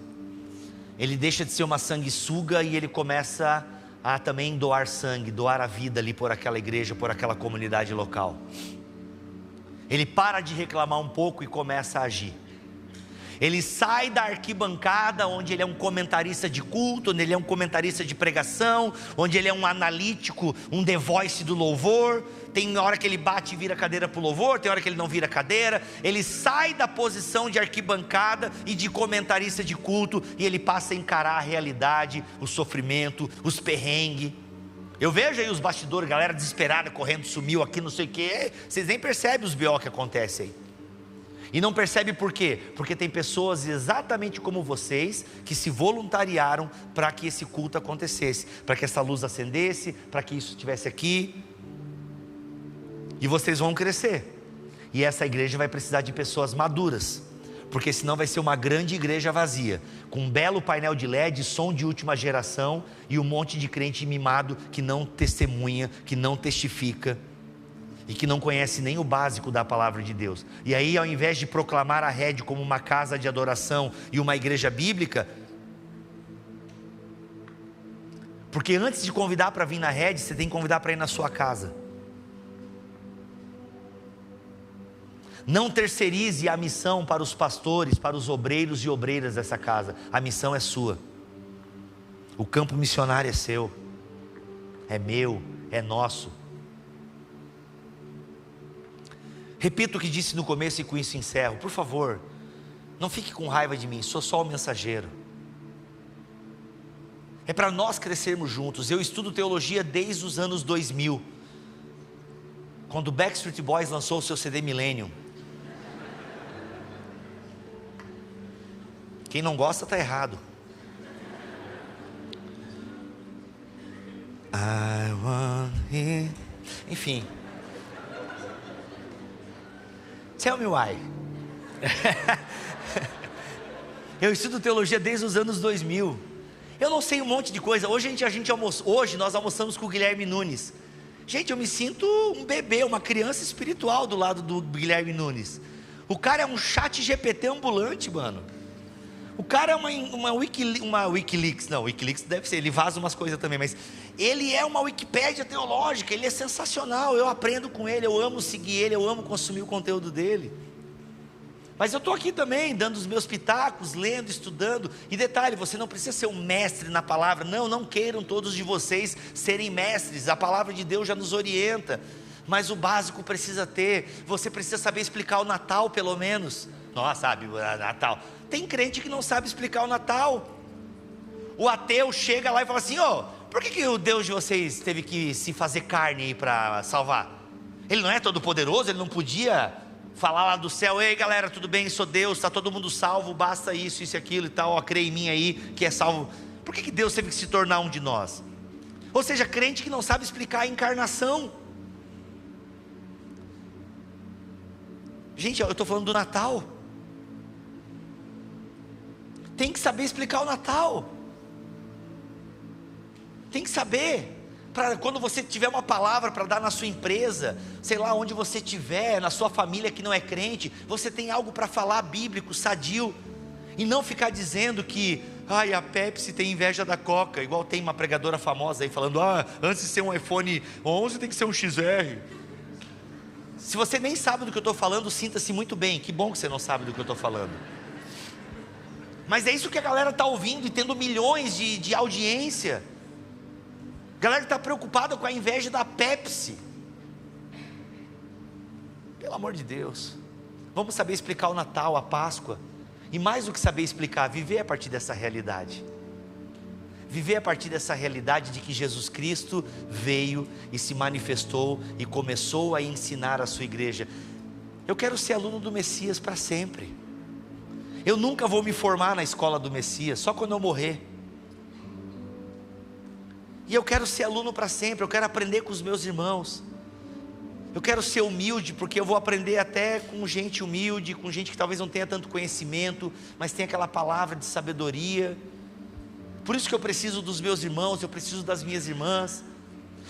Ele deixa de ser uma sanguessuga e ele começa a também doar sangue, doar a vida ali por aquela igreja, por aquela comunidade local. Ele para de reclamar um pouco e começa a agir. Ele sai da arquibancada, onde ele é um comentarista de culto, onde ele é um comentarista de pregação, onde ele é um analítico, um The Voice do louvor. Tem hora que ele bate e vira cadeira para o louvor, tem hora que ele não vira cadeira. Ele sai da posição de arquibancada e de comentarista de culto, e ele passa a encarar a realidade, o sofrimento, os perrengues. Eu vejo aí os bastidores, galera desesperada, correndo, sumiu aqui, não sei o que. Vocês nem percebem os BO que acontecem aí. E não percebe por quê? Porque tem pessoas exatamente como vocês, que se voluntariaram para que esse culto acontecesse, para que essa luz acendesse, para que isso estivesse aqui. E vocês vão crescer, e essa igreja vai precisar de pessoas maduras, porque senão vai ser uma grande igreja vazia, com um belo painel de LED, som de última geração, e um monte de crente mimado, que não testemunha, que não testifica, e que não conhece nem o básico da palavra de Deus. E aí, ao invés de proclamar a Red como uma casa de adoração, e uma igreja bíblica, porque antes de convidar para vir na Red, você tem que convidar para ir na sua casa. Não terceirize a missão para os pastores, para os obreiros e obreiras dessa casa. A missão é sua. O campo missionário é seu, é meu, é nosso. Repito o que disse no começo e com isso encerro. Por favor, não fique com raiva de mim, sou só o mensageiro. É para nós crescermos juntos. Eu estudo teologia desde os anos 2000, quando o Backstreet Boys lançou o seu CD Millennium. Quem não gosta está errado. I want it. Enfim. Tell me why. Eu estudo teologia desde os anos 2000. Eu não sei um monte de coisa. Hoje nós almoçamos com o Guilherme Nunes. Gente, eu me sinto um bebê, uma criança espiritual do lado do Guilherme Nunes. O cara é um chat GPT ambulante, mano. O cara é uma Wikileaks, não, Wikileaks deve ser, ele vaza umas coisas também, mas ele é uma Wikipédia teológica, ele é sensacional, eu aprendo com ele, eu amo seguir ele, eu amo consumir o conteúdo dele. Mas eu estou aqui também, dando os meus pitacos, lendo, estudando, e detalhe, você não precisa ser um mestre na palavra, não queiram todos de vocês serem mestres, a palavra de Deus já nos orienta, mas o básico precisa ter, você precisa saber explicar o Natal pelo menos. Nossa, sabe, o Natal. Tem crente que não sabe explicar o Natal. O ateu chega lá e fala assim: por que o Deus de vocês teve que se fazer carne aí para salvar? Ele não é todo poderoso, ele não podia falar lá do céu: ei galera, tudo bem, sou Deus, está todo mundo salvo, basta isso e aquilo e tal, crê em mim aí, que é salvo. Por que Deus teve que se tornar um de nós? Ou seja, crente que não sabe explicar a encarnação. Gente, eu estou falando do Natal. Tem que saber explicar o Natal. Tem que saber, para quando você tiver uma palavra para dar na sua empresa, sei lá, onde você estiver, na sua família que não é crente, você tem algo para falar bíblico, sadio, e não ficar dizendo que, a Pepsi tem inveja da Coca, igual tem uma pregadora famosa aí falando, antes de ser um iPhone 11 tem que ser um XR. Se você nem sabe do que eu estou falando, sinta-se muito bem, que bom que você não sabe do que eu estou falando. Mas é isso que a galera está ouvindo e tendo milhões de audiência. A galera está preocupada com a inveja da Pepsi. Pelo amor de Deus, vamos saber explicar o Natal, a Páscoa. E mais do que saber explicar, viver a partir dessa realidade. Viver a partir dessa realidade de que Jesus Cristo veio e se manifestou e começou a ensinar a sua igreja. Eu quero ser aluno do Messias para sempre. Eu nunca vou me formar na escola do Messias, só quando eu morrer. E eu quero ser aluno para sempre, eu quero aprender com os meus irmãos. Eu quero ser humilde, porque eu vou aprender até com gente humilde, com gente que talvez não tenha tanto conhecimento, mas tem aquela palavra de sabedoria. Por isso que eu preciso dos meus irmãos, eu preciso das minhas irmãs.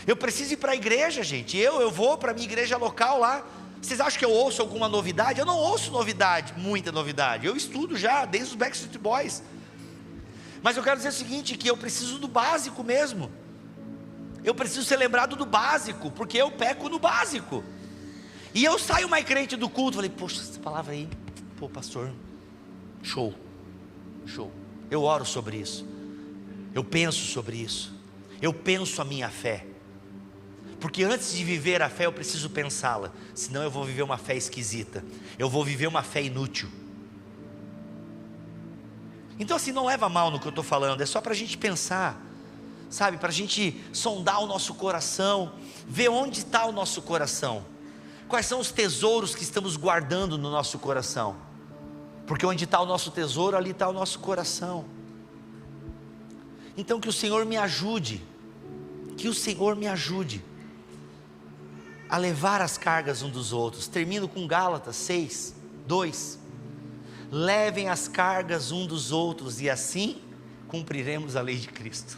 Eu preciso ir para a igreja, gente. Eu vou para a minha igreja local lá. Vocês acham que eu ouço alguma novidade? Eu não ouço novidade, muita novidade. Eu estudo já, desde os Backstreet Boys. Mas eu quero dizer o seguinte, que eu preciso do básico mesmo. Eu preciso ser lembrado do básico, porque eu peco no básico. E eu saio mais crente do culto, falei, poxa, essa palavra aí, pastor, Show, show. Eu oro sobre isso, eu penso sobre isso, eu penso a minha fé, porque antes de viver a fé eu preciso pensá-la, senão eu vou viver uma fé esquisita, eu vou viver uma fé inútil. Então assim, não leva mal no que eu estou falando, é só para a gente pensar, sabe, para a gente sondar o nosso coração, ver onde está o nosso coração, quais são os tesouros que estamos guardando no nosso coração, porque onde está o nosso tesouro, ali está o nosso coração. Então que o Senhor me ajude, que o Senhor me ajude a levar as cargas um dos outros. Termino com Gálatas 6, 2, levem as cargas um dos outros e assim cumpriremos a lei de Cristo.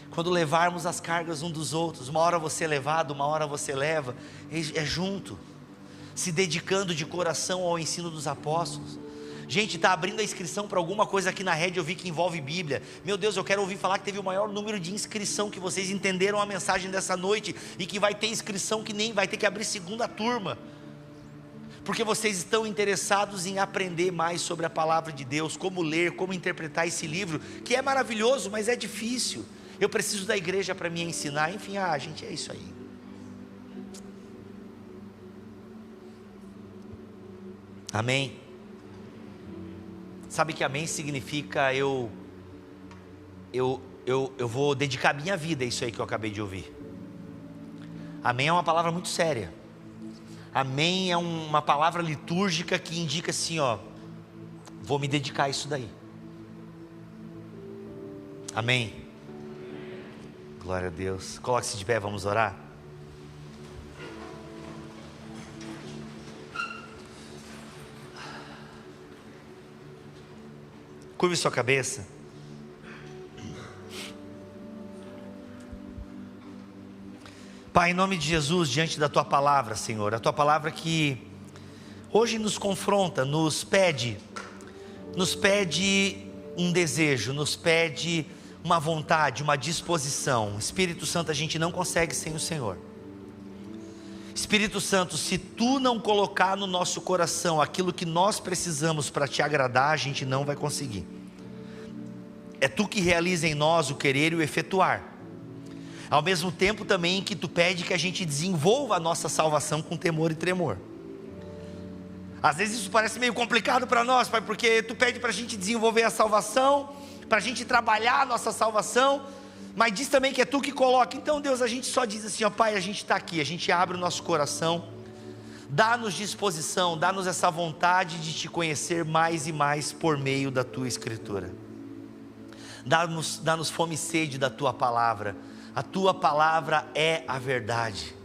Quando levarmos as cargas um dos outros, uma hora você é levado, uma hora você leva, é junto, se dedicando de coração ao ensino dos apóstolos. Gente, está abrindo a inscrição para alguma coisa aqui na rede, eu vi que envolve Bíblia. Meu Deus, eu quero ouvir falar que teve o maior número de inscrição, que vocês entenderam a mensagem dessa noite, e que vai ter inscrição que nem vai ter que abrir segunda turma, porque vocês estão interessados em aprender mais sobre a palavra de Deus, como ler, como interpretar esse livro, que é maravilhoso, mas é difícil. Eu preciso da igreja para me ensinar, enfim, gente, é isso aí. Amém? Sabe que amém significa eu vou dedicar minha vida a isso aí que eu acabei de ouvir. Amém é uma palavra muito séria. Amém é uma palavra litúrgica que indica assim, vou me dedicar a isso daí. Amém? Glória a Deus. Coloque-se de pé, vamos orar. Curve sua cabeça. Pai, em nome de Jesus, diante da Tua palavra, Senhor, a Tua palavra que hoje nos confronta, nos pede um desejo, nos pede uma vontade, uma disposição. Espírito Santo, a gente não consegue sem o Senhor. Espírito Santo, se Tu não colocar no nosso coração aquilo que nós precisamos para Te agradar, a gente não vai conseguir. É Tu que realiza em nós o querer e o efetuar, ao mesmo tempo também que Tu pede que a gente desenvolva a nossa salvação com temor e tremor. Às vezes isso parece meio complicado para nós, Pai, porque Tu pede para a gente desenvolver a salvação, para a gente trabalhar a nossa salvação, mas diz também que é Tu que coloca. Então Deus, a gente só diz assim, Pai, a gente está aqui, a gente abre o nosso coração, dá-nos disposição, dá-nos essa vontade de Te conhecer mais e mais por meio da Tua Escritura. Dá-nos fome e sede da Tua palavra. A Tua palavra é a verdade.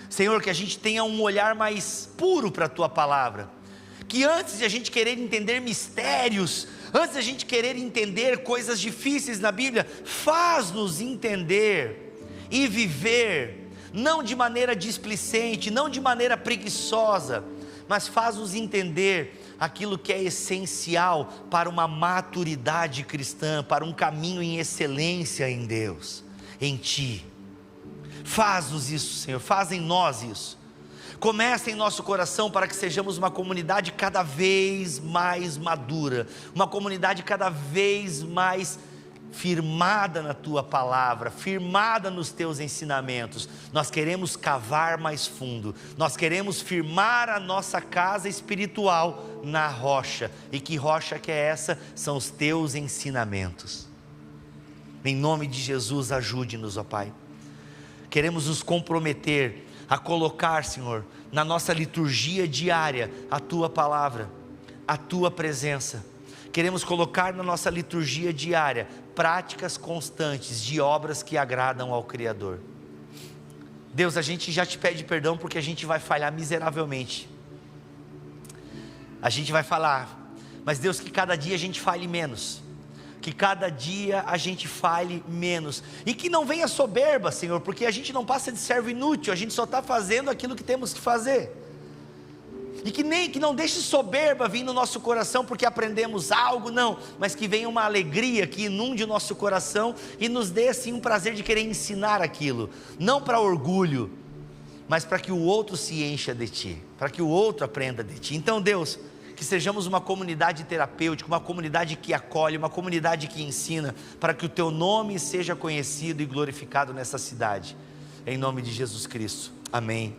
Senhor, que a gente tenha um olhar mais puro para a Tua palavra, que antes de a gente querer entender mistérios, antes de a gente querer entender coisas difíceis na Bíblia, faz-nos entender e viver, não de maneira displicente, não de maneira preguiçosa, mas faz-nos entender aquilo que é essencial para uma maturidade cristã, para um caminho em excelência em Deus, em Ti. Faz-nos isso, Senhor, faz em nós isso. Começa em nosso coração para que sejamos uma comunidade cada vez mais madura, uma comunidade cada vez mais firmada na Tua palavra, firmada nos Teus ensinamentos. Nós queremos cavar mais fundo, nós queremos firmar a nossa casa espiritual na rocha. E que rocha que é essa? São os Teus ensinamentos. Em nome de Jesus, ajude-nos, ó Pai. Queremos nos comprometer a colocar, Senhor, na nossa liturgia diária, a Tua palavra, a Tua presença. Queremos colocar na nossa liturgia diária práticas constantes de obras que agradam ao Criador. Deus, a gente já Te pede perdão porque a gente vai falhar miseravelmente. A gente vai falar, mas Deus, que cada dia a gente fale menos, que cada dia a gente fale menos, e que não venha soberba, Senhor, porque a gente não passa de servo inútil, a gente só está fazendo aquilo que temos que fazer. E que não deixe soberba vir no nosso coração porque aprendemos algo, não, mas que venha uma alegria que inunde o nosso coração e nos dê assim um prazer de querer ensinar aquilo, não para orgulho, mas para que o outro se encha de Ti, para que o outro aprenda de Ti. Então Deus, que sejamos uma comunidade terapêutica, uma comunidade que acolhe, uma comunidade que ensina, para que o Teu nome seja conhecido e glorificado nessa cidade. Em nome de Jesus Cristo. Amém.